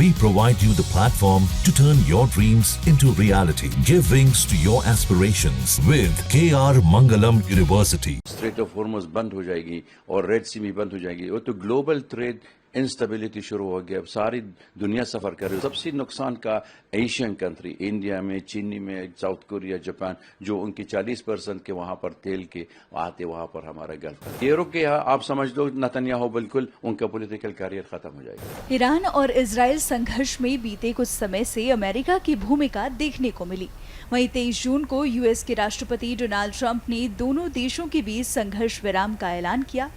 We provide you the platform to turn your dreams into reality. Give wings to your aspirations with KR Mangalam University. Straight of Hormuz बंद हो जाएगी और red सी भी बंद हो जाएगी, वो तो ग्लोबल ट्रेड इंस्टेबिलिटी शुरू हो गया। अब सारी दुनिया सफर कर रही है। सबसे नुकसान का एशियन कंट्री, इंडिया में, चीनी में, साउथ कोरिया, जापान, जो उनकी 40% के वहां पर तेल के आते, वहां पर हमारा गल्फ ये रुक गया। आप समझ लो नेतन्याहू बिल्कुल उनका पॉलिटिकल करियर खत्म हो जाएगा। ईरान और इजराइल संघर्ष में बीते कुछ समय से अमेरिका की भूमिका देखने को मिली। वहीं 23 जून को यूएस के राष्ट्रपति डोनाल्ड ट्रंप ने दोनों देशों के बीच संघर्ष विराम का ऐलान किया।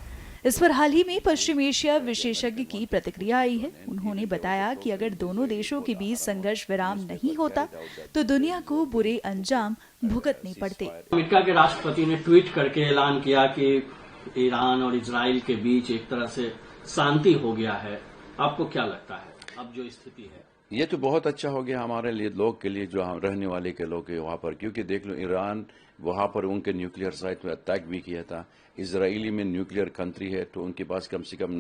इस पर हाल ही में पश्चिम एशिया विशेषज्ञ की प्रतिक्रिया आई है। उन्होंने बताया कि अगर दोनों देशों के बीच संघर्ष विराम नहीं होता तो दुनिया को बुरे अंजाम भुगतने पड़ते। अमेरिका के राष्ट्रपति ने ट्वीट करके ऐलान किया कि ईरान और इजराइल के बीच एक तरह से शांति हो गया है। आपको क्या लगता है अब जो स्थिति है? ये तो बहुत अच्छा हो गया हमारे लिए, लोग के लिए, जो हम रहने वाले के लोग हैं वहाँ पर, क्योंकि देख लो ईरान वहाँ पर उनके न्यूक्लियर साइट में अटैक भी किया था। इजराइली में न्यूक्लियर कंट्री है तो उनके पास कम से कम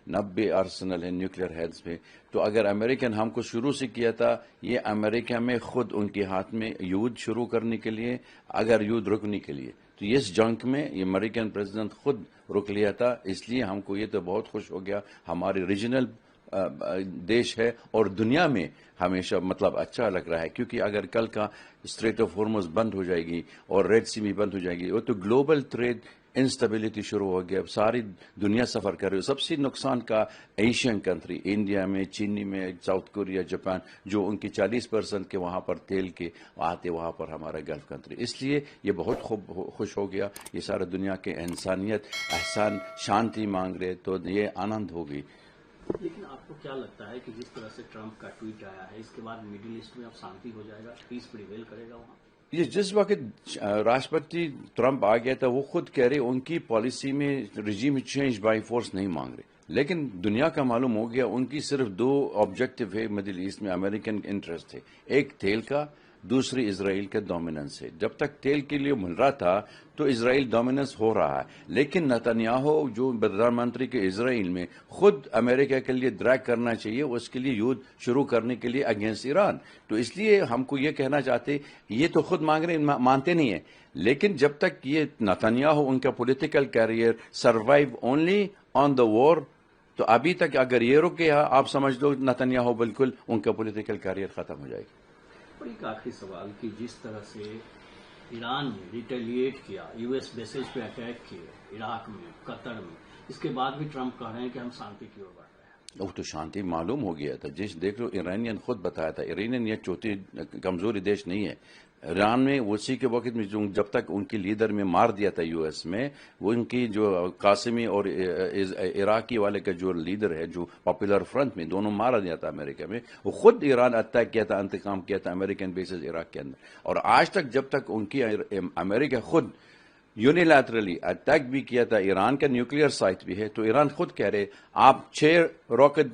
90 आर्सेनल है न्यूक्लियर हेड्स में। तो अगर अमेरिकन हमको शुरू से किया था, ये अमेरिका में खुद उनके हाथ में युद्ध शुरू करने के लिए, अगर युद्ध रुकने के लिए, तो इस जंग में ये अमेरिकन प्रेसिडेंट खुद रुक लिया था। इसलिए हमको ये तो बहुत खुश हो गया। हमारे रीजनल देश है और दुनिया में हमेशा मतलब अच्छा लग रहा है, क्योंकि अगर कल का स्ट्रेट ऑफ हॉर्मुज़ बंद हो जाएगी और रेड सी भी बंद हो जाएगी, वो तो ग्लोबल ट्रेड इंस्टेबिलिटी शुरू हो गया। अब सारी दुनिया सफर कर रही है। सबसे नुकसान का एशियन कंट्री, इंडिया में, चीनी में, साउथ कोरिया, जापान, जो उनकी 40% के वहां पर तेल के आते, वहां पर हमारा गल्फ कंट्री। इसलिए ये बहुत खुश हो गया। ये सारा दुनिया के इंसानियत एहसान शांति मांग रहे, तो ये आनंद हो गई। लेकिन आपको क्या लगता है कि जिस तरह से ट्रंप का ट्वीट आया है, इसके बाद मिडिल ईस्ट में अब शांति हो जाएगा, पीस प्रिवेल करेगा वहां? ये जिस वक्त राष्ट्रपति ट्रंप आ गया था, वो खुद कह रहे उनकी पॉलिसी में रिजीम चेंज बाय फोर्स नहीं मांग रहे। लेकिन दुनिया का मालूम हो गया उनकी सिर्फ 2 ऑब्जेक्टिव है मिडिल ईस्ट में, अमेरिकन इंटरेस्ट है। एक तेल का, दूसरी इजराइल का डोमिनेंस है। जब तक तेल के लिए मिल रहा था तो इजराइल डोमिनेंस हो रहा है, लेकिन नेतन्याहू जो प्रधानमंत्री के इजराइल में खुद अमेरिका के लिए ड्रैग करना चाहिए, उसके लिए युद्ध शुरू करने के लिए अगेंस्ट ईरान। तो इसलिए हमको ये कहना चाहते, ये तो खुद मांग रहे, मानते नहीं है, लेकिन जब तक ये नेतन्याहू उनका political career survive only on the war, तो अभी तक अगर ये रुक गया, आप समझ लो नेतन्याहू बिल्कुल उनका पॉलिटिकल कैरियर खत्म हो जाएगा। और एक आखिरी सवाल कि जिस तरह से ईरान ने रिटेलिएट किया, यूएस बेसेस पे अटैक किए इराक में, कतर में, इसके बाद भी ट्रंप कह रहे हैं कि हम शांति की ओर बढ़ रहे हैं। वो तो शांति मालूम हो गया था। जिस देख लो ईरानियन खुद बताया था, ईरानियन ये चौथी कमजोरी देश नहीं है। ईरान में उसी के वक्त में जब तक उनकी लीडर में मार दिया था यूएस में, वो उनकी जो कासिमी और इराकी वाले का जो लीडर है, जो पॉपुलर फ्रंट में, दोनों मारा दिया था अमेरिका में। वो खुद ईरान अटैक किया था, इंतकाम किया था अमेरिकन बेसेस इराक के अंदर। और आज तक जब तक उनकी अमेरिका खुद यूनिलैटरली अटैक भी किया था, ईरान का न्यूक्लियर साइट भी है, तो ईरान खुद कह रहे आप 6 रॉकेट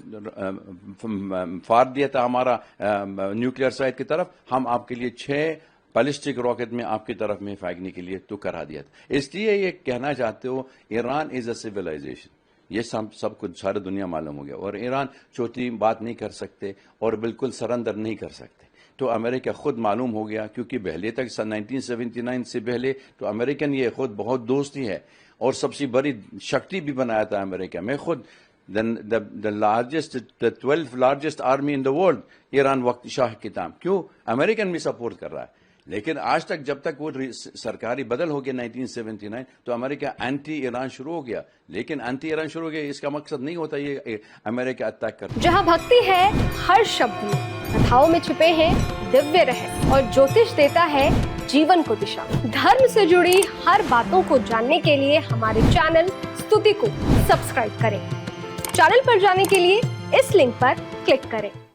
फाड़ दिया था हमारा न्यूक्लियर साइट की तरफ, हम आपके लिए 6 बैलिस्टिक रॉकेट में आपकी तरफ में फेंकने के लिए तो करा दिया था। इसलिए ये कहना चाहते हो ईरान इज अ सिविलाइजेशन, ये सब कुछ सारी दुनिया मालूम हो गया। और ईरान छोटी बात नहीं कर सकते और बिल्कुल सरेंडर नहीं कर सकते। तो अमेरिका खुद मालूम हो गया, क्योंकि पहले तक 1979 से पहले तो अमेरिकन ये खुद बहुत दोस्ती है और सबसे बड़ी शक्ति भी बनाया था अमेरिका में खुद। the 12th largest army in the world, Iran वक्त शाह के नाम, क्यों अमेरिकन भी सपोर्ट कर रहा है। लेकिन आज तक जब तक वो सरकारी बदल हो गया 1979, तो अमेरिका एंटी ईरान शुरू हो गया। लेकिन एंटी ईरान शुरू हो गया, इसका मकसद नहीं होता ये अमेरिका अटैक कर। जहां भक्ति है हर शब्द में, कथाओं में छुपे हैं दिव्य रहस्य और ज्योतिष देता है जीवन को दिशा। धर्म से जुड़ी हर बातों को जानने के लिए हमारे चैनल स्तुति को सब्सक्राइब करें। चैनल पर जाने के लिए इस लिंक पर क्लिक करें।